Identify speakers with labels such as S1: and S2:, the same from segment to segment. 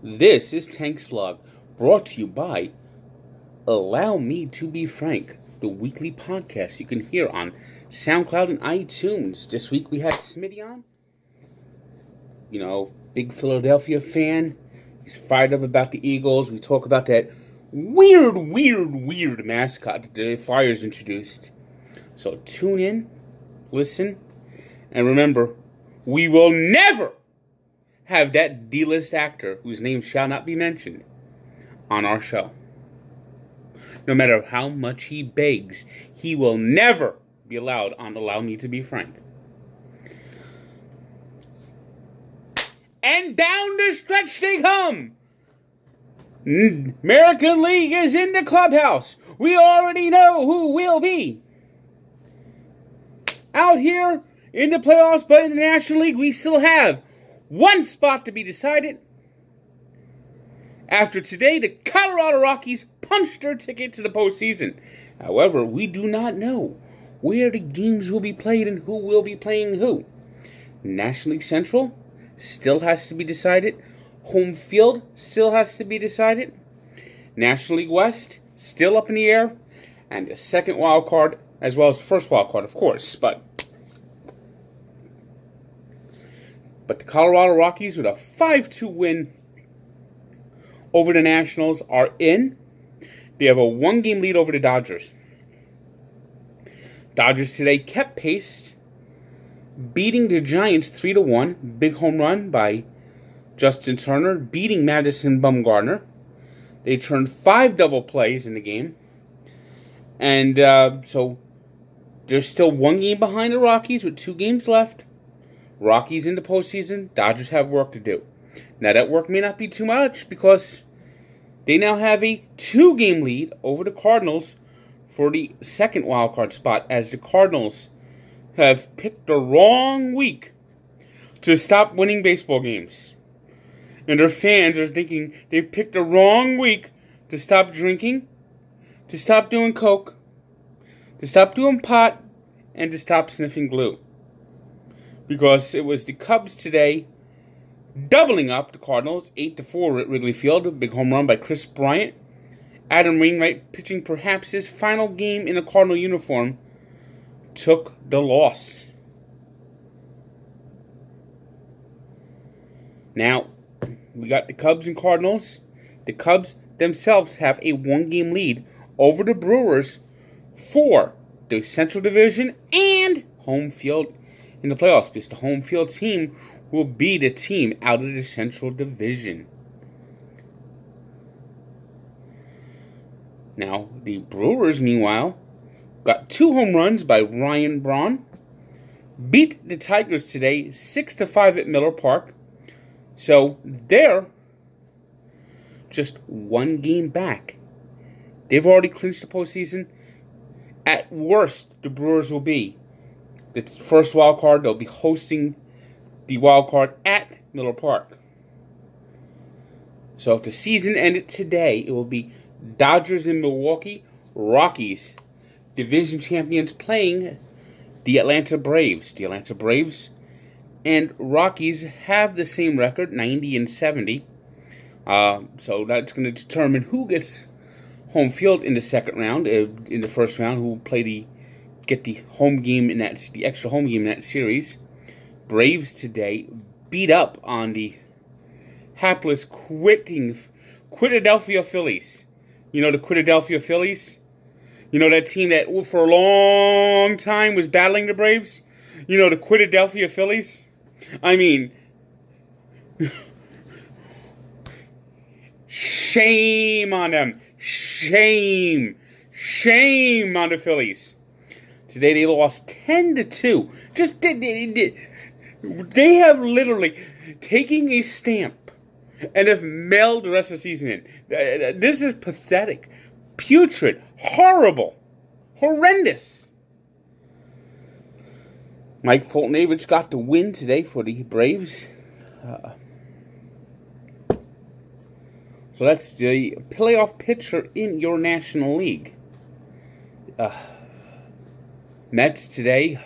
S1: This is Tank's Vlog, brought to you by Allow Me to Be Frank, the weekly podcast you can hear on SoundCloud and iTunes. This week we had Smitty on. Big Philadelphia fan. He's fired up about the Eagles. We talk about that weird mascot that the Flyers introduced. So tune in, listen, and remember, we will never have that D-list actor, whose name shall not be mentioned, on our show. No matter how much he begs, he will never be allowed on Allow Me to Be Frank. And down the stretch they come. American League is in the clubhouse. We already know who will be out here in the playoffs, but in the National League, we still have one spot to be decided. After today, the Colorado Rockies punched their ticket to the postseason. However, we do not know where the games will be played and who will be playing who. National League Central still has to be decided. Home field still has to be decided. National League West still up in the air. And the second wild card, as well as the first wild card, of course. But the Colorado Rockies, with a 5-2 win over the Nationals, are in. They have a one-game lead over the Dodgers. Dodgers today kept pace, beating the Giants 3-1. Big home run by Justin Turner, beating Madison Bumgarner. They turned 5 double plays in the game. And so they're still one game behind the Rockies with 2 games left. Rockies in the postseason, Dodgers have work to do. Now, that work may not be too much because they now have a 2-game lead over the Cardinals for the second wildcard spot, as the Cardinals have picked the wrong week to stop winning baseball games. And their fans are thinking they've picked the wrong week to stop drinking, to stop doing coke, to stop doing pot, and to stop sniffing glue. Because it was the Cubs today doubling up the Cardinals 8-4 at Wrigley Field. A big home run by Chris Bryant. Adam Wainwright, pitching perhaps his final game in a Cardinal uniform, took the loss. Now, we got the Cubs and Cardinals. The Cubs themselves have a 1-game lead over the Brewers for the Central Division and home field in the playoffs, because the home field team will be the team out of the Central Division. Now, the Brewers, meanwhile, got 2 home runs by Ryan Braun, beat the Tigers today 6-5 at Miller Park. So they're just 1 game back. They've already clinched the postseason. At worst, the Brewers will be the first wild card. They'll be hosting the wild card at Miller Park. So if the season ended today, it will be Dodgers in Milwaukee, Rockies, division champions, playing the Atlanta Braves. The Atlanta Braves and Rockies have the same record, 90-70. So that's going to determine who gets home field in the second round. In the first round, who will get the home game in the extra home game in that series. Braves today beat up on the hapless Philadelphia Phillies. You know the Philadelphia Phillies? You know that team that for a long time was battling the Braves? You know the Philadelphia Phillies? I mean, shame on them. Shame on the Phillies. Today they lost 10-2. They have literally taken a stamp and have mailed the rest of the season in. This is pathetic, putrid, horrible, horrendous. Mike Foltynewicz got the win today for the Braves. So that's the playoff picture in your National League. Mets today.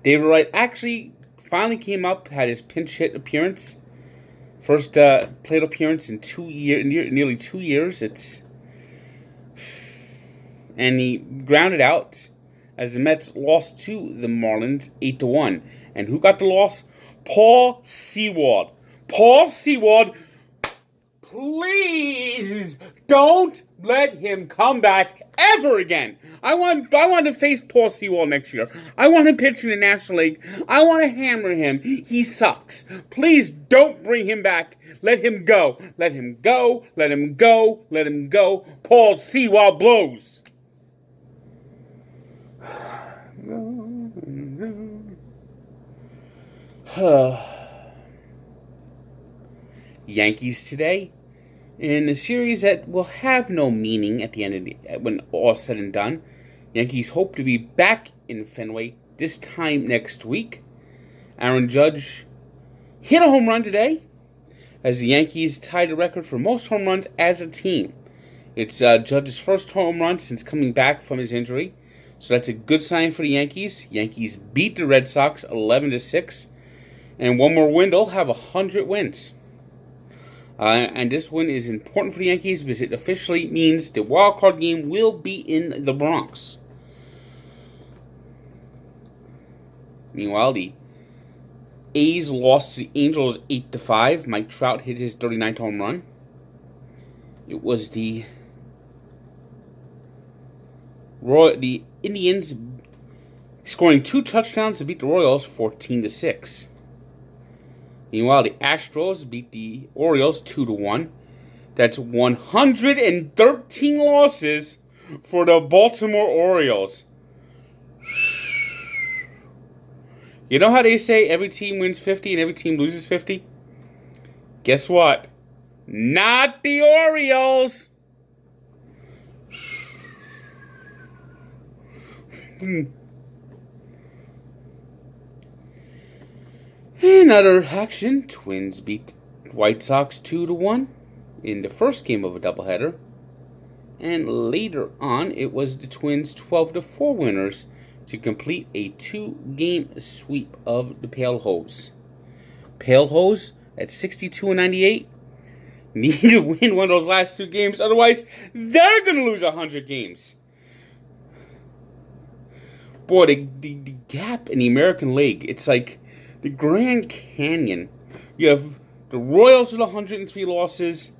S1: David Wright actually finally came up, had his pinch hit appearance. First plate appearance in nearly 2 years. And he grounded out as the Mets lost to the Marlins 8-1. And who got the loss? Paul Sewald. Paul Sewald, please don't let him come back ever again. I want to face Paul Sewald next year. I want him pitching in the National League. I want to hammer him. He sucks. Please don't bring him back. Let him go. Let him go. Let him go. Let him go. Paul Sewald blows. Yankees today in a series that will have no meaning at the end of when all said and done. Yankees hope to be back in Fenway this time next week. Aaron Judge hit a home run today as the Yankees tied the record for most home runs as a team. It's Judge's first home run since coming back from his injury, so that's a good sign for the Yankees. Yankees beat the Red Sox 11-6, and one more win, they'll have 100 wins. And this win is important for the Yankees because it officially means the wild card game will be in the Bronx. Meanwhile, the A's lost to the Angels 8-5. Mike Trout hit his 39th home run. It was the Indians scoring 2 touchdowns to beat the Royals 14-6. Meanwhile, the Astros beat the Orioles 2-1. That's 113 losses for the Baltimore Orioles. You know how they say every team wins 50 and every team loses 50? Guess what? Not the Orioles! In other action, Twins beat White Sox 2-1 in the first game of a doubleheader. And later on, it was the Twins 12-4 winners to complete a 2-game sweep of the Pale Hose. Pale Hose at 62-98 need to win one of those last 2 games, otherwise they're going to lose 100 games. Boy, the gap in the American League, it's like the Grand Canyon. You have the Royals with 103 losses,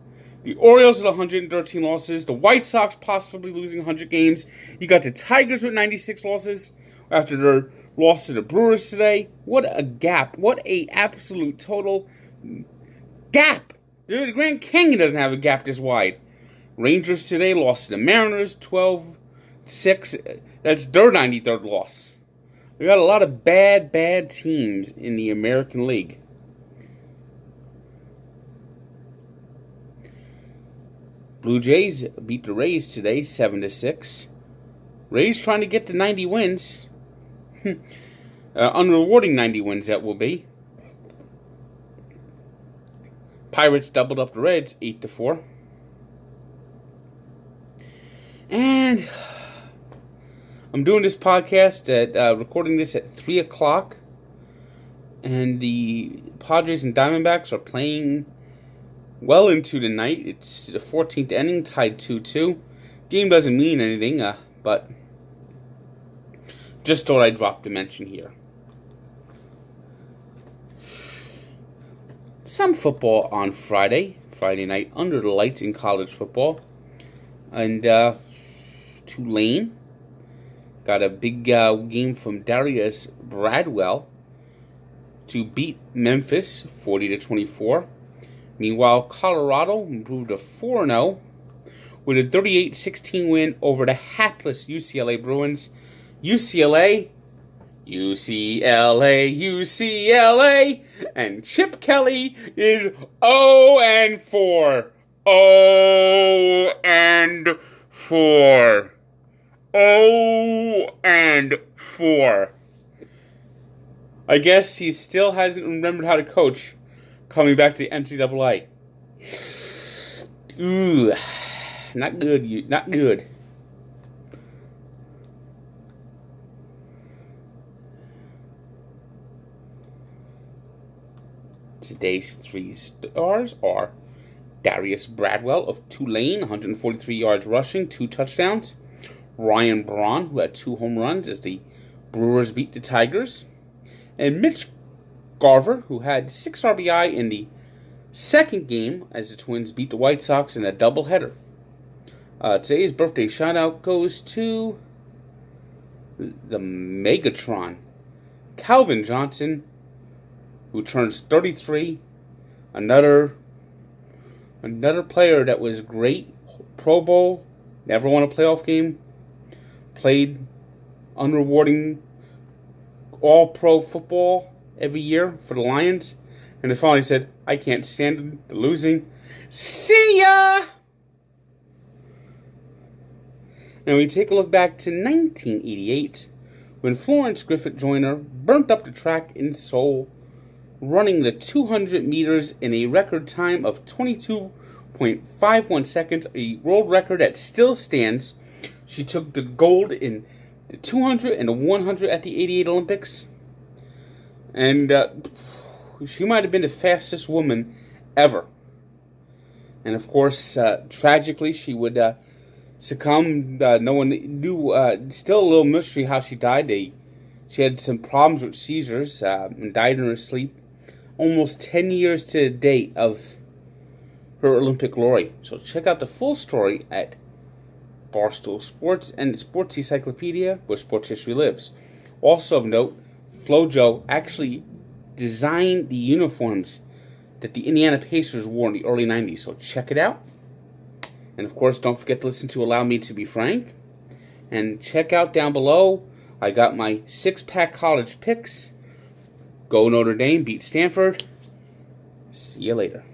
S1: the Orioles with 113 losses, the White Sox possibly losing 100 games. You got the Tigers with 96 losses after their loss to the Brewers today. What a gap. What a absolute total gap. The Grand Canyon doesn't have a gap this wide. Rangers today lost to the Mariners 12-6. That's their 93rd loss. We got a lot of bad teams in the American League. Blue Jays beat the Rays today 7-6. Rays trying to get to 90 wins. Unrewarding 90 wins that will be. Pirates doubled up the Reds 8-4. And I'm doing this podcast recording this at 3 o'clock, and the Padres and Diamondbacks are playing well into the night. It's the 14th inning, tied 2-2. Game doesn't mean anything, but just thought I'd drop the mention here. Some football on Friday night, under the lights in college football, and Tulane got a big game from Darius Bradwell to beat Memphis 40-24. Meanwhile, Colorado improved to 4-0 with a 38-16 win over the hapless UCLA Bruins. UCLA, and Chip Kelly is 0-4. 0-4. 0-4. I guess he still hasn't remembered how to coach coming back to the NCAA. Ooh, not good. Not good. today's 3 stars are Darius Bradwell of Tulane, 143 yards rushing, 2 touchdowns. Ryan Braun, who had 2 home runs as the Brewers beat the Tigers. And Mitch Garver, who had 6 RBI in the second game as the Twins beat the White Sox in a doubleheader. Today's birthday shout-out goes to the Megatron, Calvin Johnson, who turns 33. Another player that was great, Pro Bowl, never won a playoff game, played unrewarding all-pro football every year for the Lions, and they finally said, I can't stand the losing. See ya! And we take a look back to 1988, when Florence Griffith-Joyner burnt up the track in Seoul, running the 200 meters in a record time of 22.51 seconds, a world record that still stands. She took the gold in the 200 and the 100 at the 88 Olympics. And she might have been the fastest woman ever. And of course, tragically, she would succumb. No one knew. Still a little mystery how she died. She had some problems with seizures and died in her sleep. Almost 10 years to the date of her Olympic glory. So check out the full story at Barstool Sports and the Sports Encyclopedia, where sports history lives. Also of note, Flo-Jo actually designed the uniforms that the Indiana Pacers wore in the early 90s. So check it out. And of course, don't forget to listen to Allow Me to Be Frank. And check out down below, I got my 6-pack college picks. Go Notre Dame, beat Stanford. See you later.